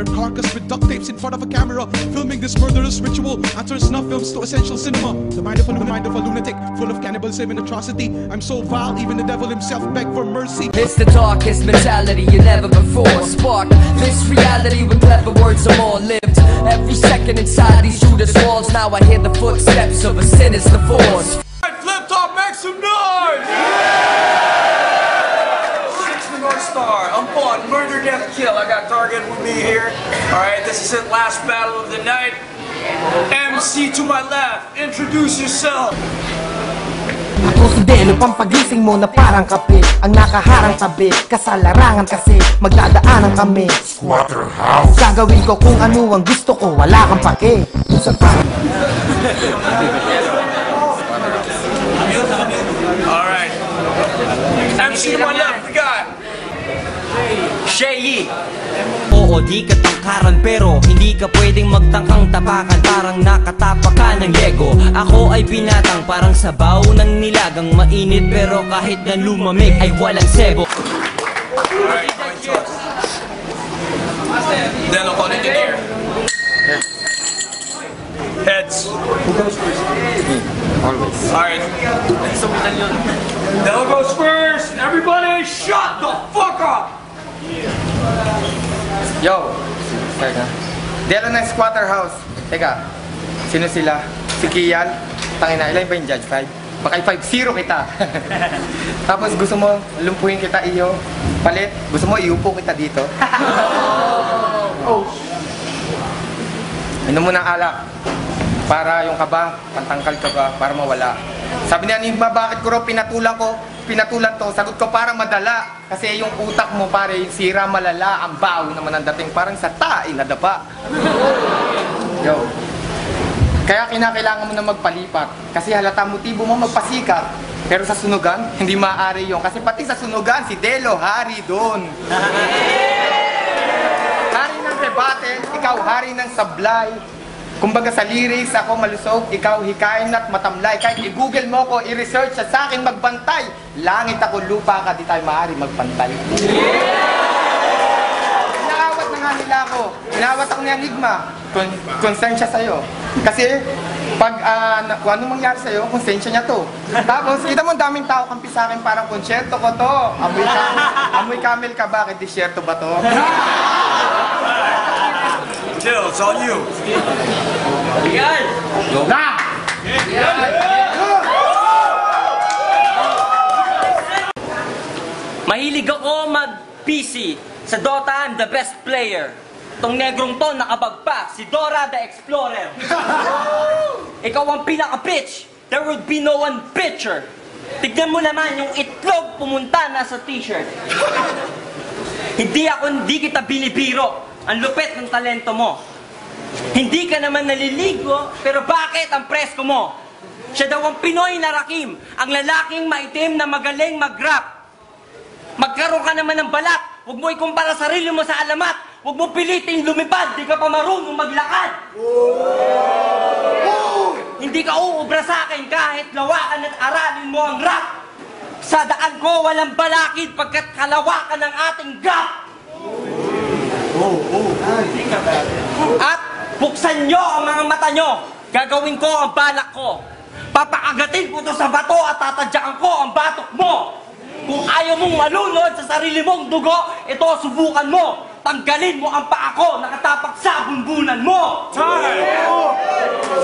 your carcass with duct tapes in front of a camera, filming this murderous ritual after snuff films to essential cinema. The mind of a lunatic, full of cannibalism and atrocity. I'm so vile, even the devil himself begged for mercy. It's the darkest mentality you never before sparked this reality with clever words I'm all lived. Every second inside these Judas walls, now I hear the footsteps of a sinister force. Flip Top, make some noise! North Star, I'm on Murder, Death, Kill. I got Target with me here. Alright, this is it, last battle of the night. MC to my left, introduce yourself. Ako si Delo, pampagising mo na parang kape. Ang nakaharang tabi, kasalarangan kasi magdadaanan kami Squatter House. Gagawin ko kung ano ang gusto ko, wala kang pake. Alright, MC to my left, we got Shay. Oo, di ka tangkaran pero hindi ka pwedeng magtangkang tapakan. Parang nakatapak ka ng Lego. Ako ay binatang parang sabaw ng nilagang mainit, pero kahit na lumamig ay walang sebo. Alright, then I'll call engineer. Heads. Who goes first? Me. Always. Alright. Delo goes first. Everybody shut the fuck up! Yo! Teka. Delo ng Squatter House. Teka. Sino sila? Si Kian? Tangina, ilan ba yung Judge 5? Baka 5-0 kita. Tapos gusto mo lumpuhin kita iyo. Palit, gusto mo iupo kita dito. Inom mo ng alak. Para yung kaba, pantangkal ka ba, para mawala. Sabi ni Enigma, bakit ko raw pinatulan to, sagot ko para madala. Kasi yung utak mo pare, sira malala, ang baw naman ang dating parang sa tae na dapa. Yo. Kaya kinakailangan mo na magpalipat. Kasi halata motibo mo magpasikat. Pero sa sunugan, hindi maaari yun. Kasi pati sa sunugan, si Delo, hari doon. Hari ng rebuttal, ikaw hari ng sablay. Kumbaga sa lyrics, ako malusog, ikaw hikain at matamlay. Kahit i-google mo ko, i-research sa akin magbantay. Langit ako, lupa ka, di tayo maaari magpantay. Inaawat na nga nila ako. Inaawat ako ni Enigma. Concern siya sa'yo. Kasi, pag kung anong mangyari sa'yo, konsensya niya to. Tapos, kita mo daming tao kampi sa akin, parang konsyerto ko to. Amoy camel ka, bakit disyerto ba to? Jill, it's on you. Yan! Go na! Mahilig ako mag-PC. Sa Dota, I'm the best player. Tong negrong to nakabagpa, si Dora the Explorer. Ikaw ang pinaka-bitch. There would be no one bitcher. Tignan mo naman yung itlog pumunta na sa t-shirt. Hindi kita binibiro. Ang lupit ng talento mo. Hindi ka naman naliligo, pero bakit ang presko mo? Siya daw ang Pinoy na Rakim, ang lalaking maitim na magaling mag-rap. Magkaroon ka naman ng balat, huwag mo ikumpara sarili mo sa alamat, huwag mo piliting lumipad, di ka pa marunong maglakad. Hindi ka uubra sa akin kahit lawakan at aralin mo ang rap. Sa daan ko walang balakid pagkat kalawakan ng ating gap. At buksan nyo ang mga mata nyo. Gagawin ko ang balak ko. Papakagatin ko to sa bato at tatadyakan ko ang batok mo. Kung ayaw mong malunod sa sarili mong dugo, ito subukan mo. Tanggalin mo ang paa ko, nakatapak sa bunbunan mo. Time!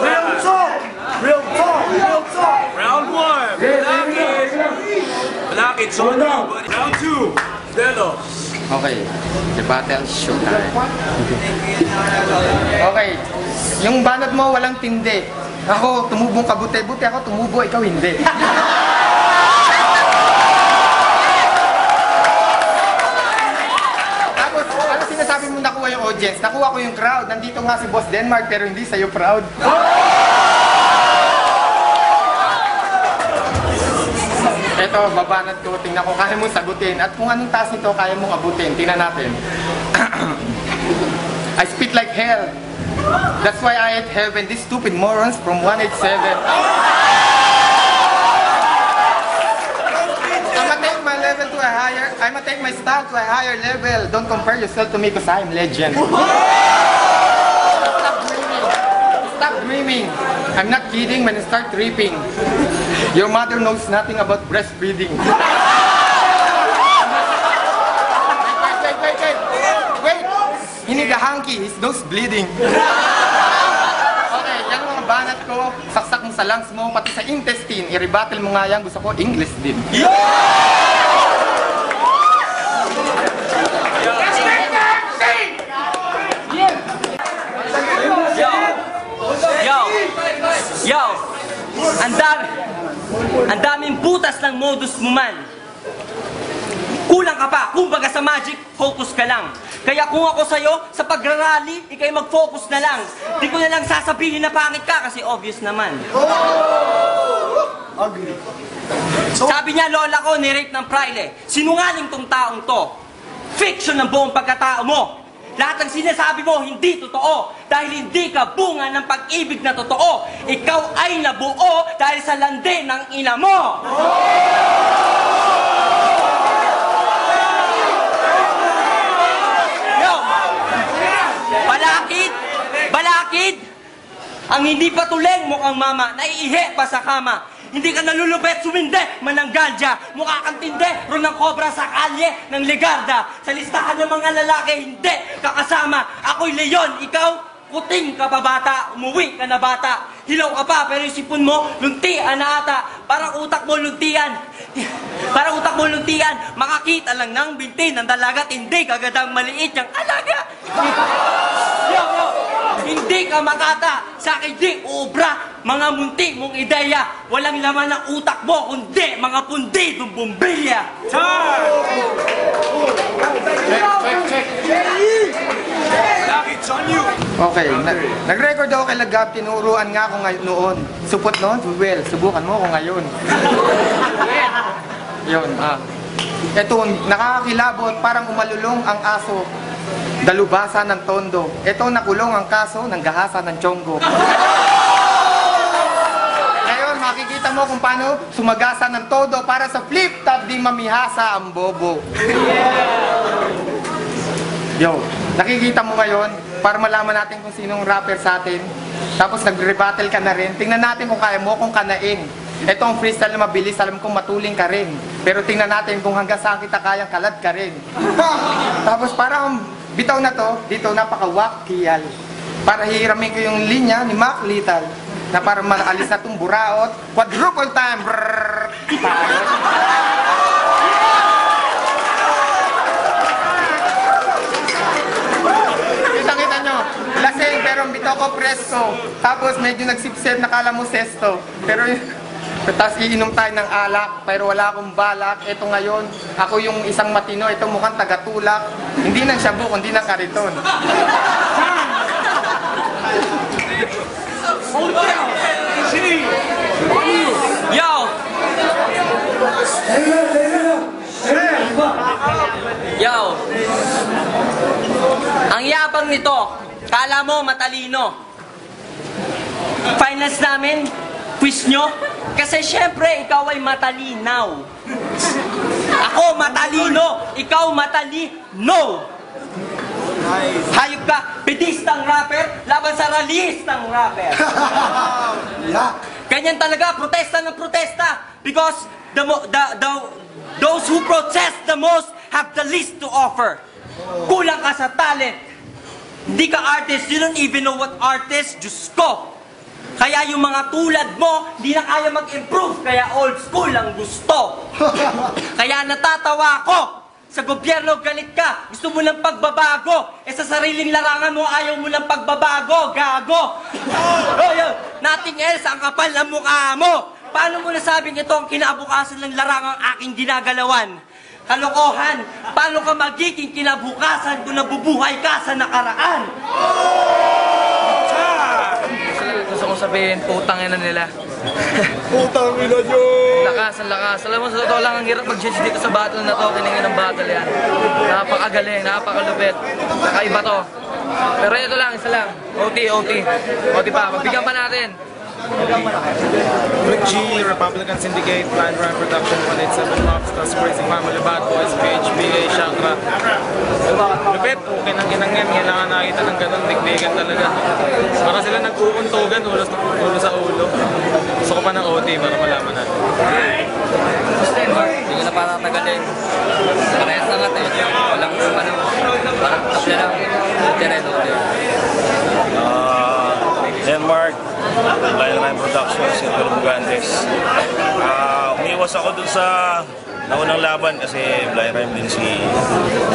Real talk! Real talk! Real talk! Round 1, Balakid's on you, buddy. Round 2, Delo. Okay, the battle showtime. Okay, yung banat mo walang tindi. Ako, tumubong ka buti-buti, ako tumubo, ikaw hindi. Tapos, ano sinasabi mo nakuha yung audience? Nakuha ko yung crowd. Nandito nga si Boss Denmark pero hindi sa'yo proud. Eto, babanat ko. Tingnan ko, kaya mong sagutin. At kung anong taas nito, kaya mong abutin. Tingnan natin. I spit like hell. That's why I hate heaven. These stupid morons from 187. I'ma take my level to I'ma take my style to a higher level. Don't compare yourself to me because I'm legend. Stop dreaming. I'm not kidding when you start tripping. Your mother knows nothing about breastfeeding. Wait. He need a hanky. His nose bleeding. Okay, yung mga banat ko, saksak mo sa lungs mo, pati sa intestine, i-rebattle mo nga yan, gusto ko English din. Yo! Ang daming butas ng modus mo man. Kulang ka pa. Kumbaga sa magic, focus ka lang. Kaya kung ako sa'yo, sa pagrarally, ikay mag-focus na lang. Di ko na lang sasabihin na pangit ka kasi obvious naman. Sabi niya, lola ko, ni-rape ng praile. Sinungaling tong taong to. Fiction ng buong pagkatao mo. Lahat ng sinasabi mo, hindi totoo. Dahil hindi ka bunga ng pag-ibig na totoo. Ikaw ay nabuo dahil sa lande ng ina mo. Yo! Balakid! Ang hindi patuleng mukhang mama, naiihi pa sa kama. Hindi ka nalulupet, suminde, mananggal dya. Mukha kang tinde, ron ng kobra sa kalye ng Legarda. Sa listahan ng mga lalaki, hindi kakasama. Ako'y leon, ikaw, puting ka pa bata. Umuwi ka na bata. Hilaw ka pa, pero yung sipon mo, luntian na ata. Parang utak mo luntian. Makakita lang ng binti ng dalagat, hindi kagadang maliit yung alaga. Yo! Hindi ka makata, sa akin di ubra, mga munti mong ideya, walang laman ng utak mo, kundi mga pundi ng bumbilya. Okay, nag-record ako kay Lagab, tinuruan nga ako noon. Supot noon? Well, subukan mo ako ngayon. Yun, Ito, nakakakilabot, parang umalulong ang aso. Dalubasa ng tondo. Ito nakulong ang kaso ng gahasa ng chonggo. Ngayon, makikita mo kung paano sumagasa ng todo para sa flip-top di mamihasa ang bobo. Yo, nakikita mo ngayon para malaman natin kung sinong rapper sa atin. Tapos nag-rebattle ka na rin. Tingnan natin kung kaya mo kung kanain. Ito ang freestyle na mabilis, alam kong matuling ka rin. Pero tingnan natin kung hanggang saan kita kayang kalad ka rin. Tapos parang bitaw na to, dito napaka-wakial. Para hihiramin ko yung linya ni Mac Lethal. Na para maalis na itong buraot. Quadruple time! Brrrr! Kita-kita nyo, lasing pero bitaw ko presto. Tapos medyo nagsipsip, nakala mo sesto. Pero tapos iinom tayo ng alak, pero wala akong balak. Ito ngayon, ako yung isang matino, ito mukhang tagatulak. Hindi ng shabu, kundi ng kariton. Yo! Yo! Ang yabang nito, kala mo matalino. Finals namin, quiz nyo? Kasi syempre, ikaw ay matalinaw. Ako matalino, ikaw matalino. Hayop ka, pedistang rapper, laban sa ralistang rapper. Ganyan talaga, protesta ng protesta. Because those who protest the most have the least to offer. Kulang ka sa talent. Hindi ka artist, you don't even know what artist, Diyos ko. Kaya yung mga tulad mo, di na kaya mag-improve, kaya old school ang gusto. Kaya natatawa ako, sa gobyerno galit ka, gusto mo ng pagbabago, sa sariling larangan mo ayaw mo ng pagbabago, gago. Nothing else, ang kapal ng mukha mo. Paano mo nasabing ito ang kinabukasan ng larangang aking ginagalawan? Kalokohan, paano ka magiging kinabukasan kung nabubuhay ka sa nakaraan? Gusto kong sabihin, putang ina nila. Putang ina nyo! Lakas, ang lakas. Alam mo, sa totoo lang, ang hirap mag-judge dito sa battle na to. Kiningin ng battle yan. Napakagaling, napakalupit. Nakaiba to. Pero ito lang, isa lang. OT pa. Magbigyan pa natin. Rick G, Republican Syndicate, Blind Rhyme Production, 187 Mobsters, Crazy Family, Bad Boys, PHBA, Chakra. Lupit, okay nang inang yan. Kailangan nakita ng ganun, digdigan talaga. Para sila nag-uuntugan, ulo sa ulo. Gusto ko pa ng OT para malaman natin. Hindi ko na patatagalin. Parehas na nga tayo. Walang ano. Parang tapos na lang. Tire-note. Denmark, Blind Rhyme Productions, Silver Bugantes. Umiwas ako dun sa naunang laban kasi Blind Rhyme din si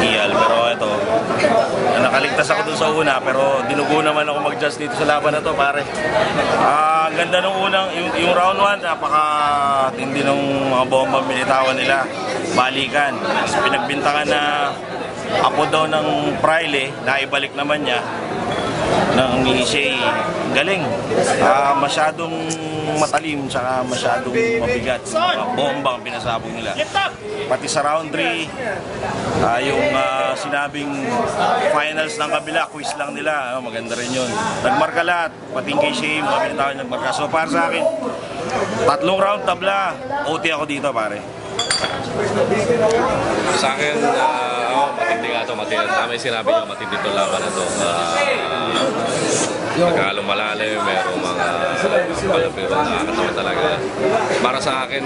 Kial. Pero ito, nakaligtas ako dun sa una pero dinugo naman ako mag-judge dito sa laban na to, pare. Ang ganda nung unang, yung round 1, napaka-tindi ng mga bomba binitawan nila. Balikan. Pinagbintangan na apo daw ng Prile, naibalik naman niya ng Mihishay. Galing. Masyadong matalim tsaka masyadong mabigat. Bomba ang pinasabog nila. Pati sa round 3, yung sinabing finals ng kabila, quiz lang nila. Maganda rin yun. Nagmarka lahat. Pati Mihishay, mga pinatawag nagmarka. So para sa akin, 3 round tabla. OT ako dito, pare. Sa akin, matindi nga ito, matindi. Tama yung sinabi niyo, matindi ito laban na ito. Nagkalong malalim, merong mga palapiro na nakakatawa talaga. Para sa akin,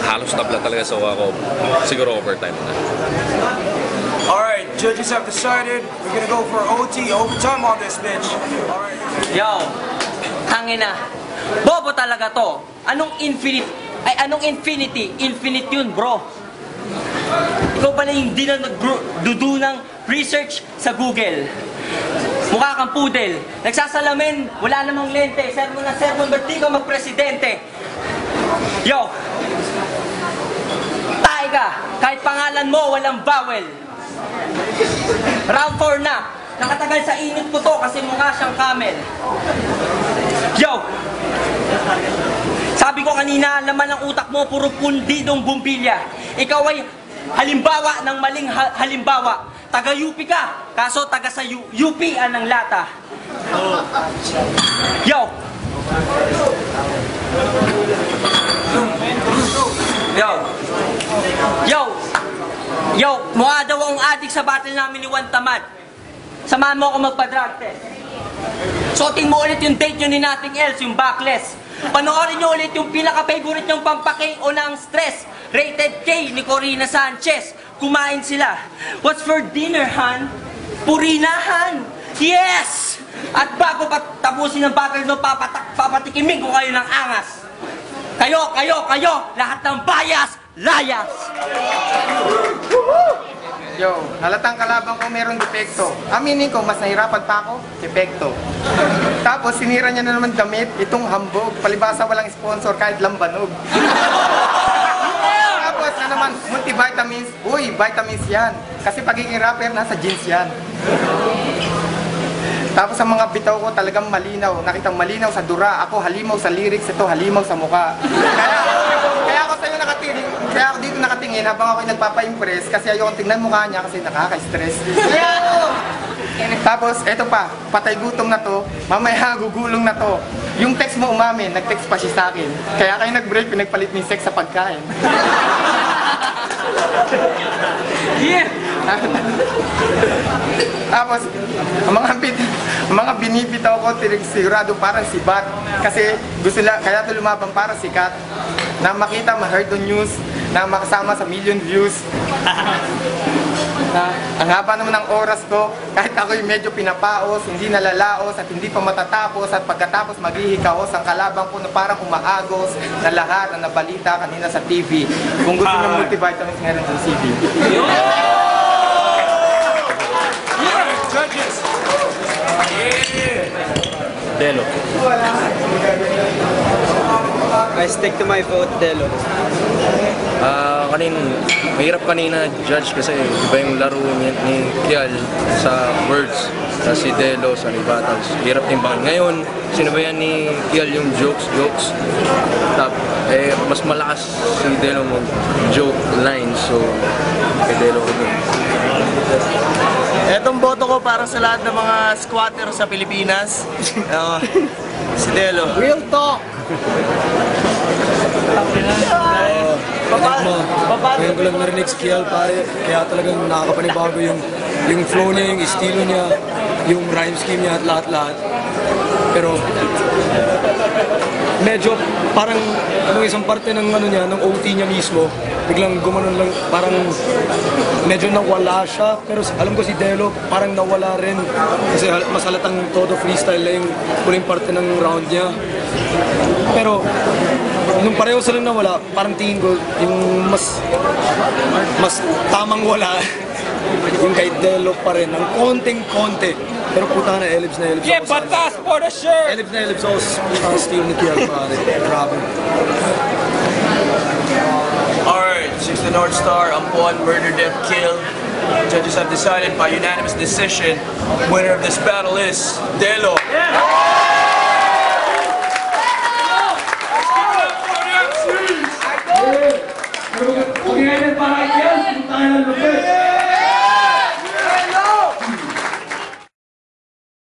halos tabla talaga sa ako. Siguro overtime na. Alright, judges have decided we're gonna go for OT, overtime on this bitch. Alright. Yo, hangina. Bobo talaga to. Anong infinite? Ay, anong infinity? Infinite yun, bro. Ikaw pala yung di na nagdudu ng research sa Google. Mukha kang pudel. Nagsasalamin, wala namang lente. Sermon na sermon, ba't di ka magpresidente? Yo! Tae ka! Kahit pangalan mo, walang vowel. Round 4 na. Nakatagal sa init ko to kasi mukha siyang camel. Yo! Sabi ko kanina, laman ng utak mo, puro pundidong bumbilya. Ikaw ay halimbawa ng maling halimbawa. Taga-UP ka, kaso taga sa UP-an ng lata. Yo! Yo! Yo! Yo! Mukha daw akong adik sa battle namin ni Juan Tamad. Samahan mo ako magpa-drug test. Suotin mo ulit yung date nyo ni nothing else, yung backless. Panoorin nyo ulit yung pinaka-favorite nyong pampake o ng stress. Rated K ni Corina Sanchez. Kumain sila. What's for dinner, Han? Purinahan! Yes! At bago tapusin ang battle no, papatikimin ko kayo ng angas. Kayo! Lahat ng bias, layas! Yo, halatang kalaban ko merong depekto. Aminin ko, mas nahirapan pa ako, depekto. Tapos, sinira niya na naman damit, itong hambog. Palibasa walang sponsor, kahit lambanog. Tapos na naman, multivitamins. Uy, vitamins yan. Kasi pagiging rapper, nasa jeans yan. Tapos ang mga bitaw ko talagang malinaw. Nakitang malinaw sa dura. Ako halimaw sa lyrics, ito halimaw sa muka. Kaya ako sa'yo nakatingin. Kaya ako dito nakatingin habang ako'y nagpapa-impress kasi ayokong tingnan mukha niya kasi nakaka-stress. Tapos, eto pa, patay gutom na to, mamaya gugulong na to. Yung text mo umamin, nag-text pa siya sa akin. Kaya kayo nag-break, pinagpalit ni sex sa pagkain. Yeah! Tapos, ang mga binibitaw ko, sigurado parang si Bat. Kasi gusto nila, kaya ito lumabang para sikat. Na makita, ma-heard on news, na makasama sa million views. Ang haba naman ng oras ko, kahit ako'y medyo pinapaos, hindi nalalaos at hindi pa matatapos at pagkatapos maghihikaos ang kalabang ko na parang umaagos na lahat na nabalita kanina sa TV. Kung gusto niyo multivitamins, meron sa CV. Judges! Delo. I stick to my vote, Delo. Mahirap kanina judge kasi iba yung laro ni Kial sa words, sa si Delo, sa ni Battles. Hirap timbangin. Ngayon, sino ba yan ni Kial yung jokes? Mas malakas si Delo mo joke lines, so kay Delo ko dun. Etong boto ko para sa lahat ng mga squatter sa Pilipinas. Si Delo. Real talk! Ngayon ko lang narinig si Kial, pare. Kaya talagang nakakapanibago yung flow niya, yung estilo niya, yung rhyme scheme niya at lahat-lahat. Pero medyo parang nung isang parte ng ano niya, ng OT niya mismo, biglang gumanon lang, parang medyo nawala siya. Pero alam ko si Delo parang nawala rin kasi mas halatang todo freestyle na yung huling parte ng round niya. Pero nung pareho silang nawala, parang tingin ko yung mas tamang wala yung kay Delo pa rin, ng konting-konti. Pero puta na, Elibs na Elibs. Yeah, patas for the shirt! Elibs na Elibs ako sa steal ni Kial, pare. Grabe. Alright, 6 North Star, Ampon, Murder, Death, Kill. Judges have decided by unanimous decision, winner of this battle is Delo. Yeah.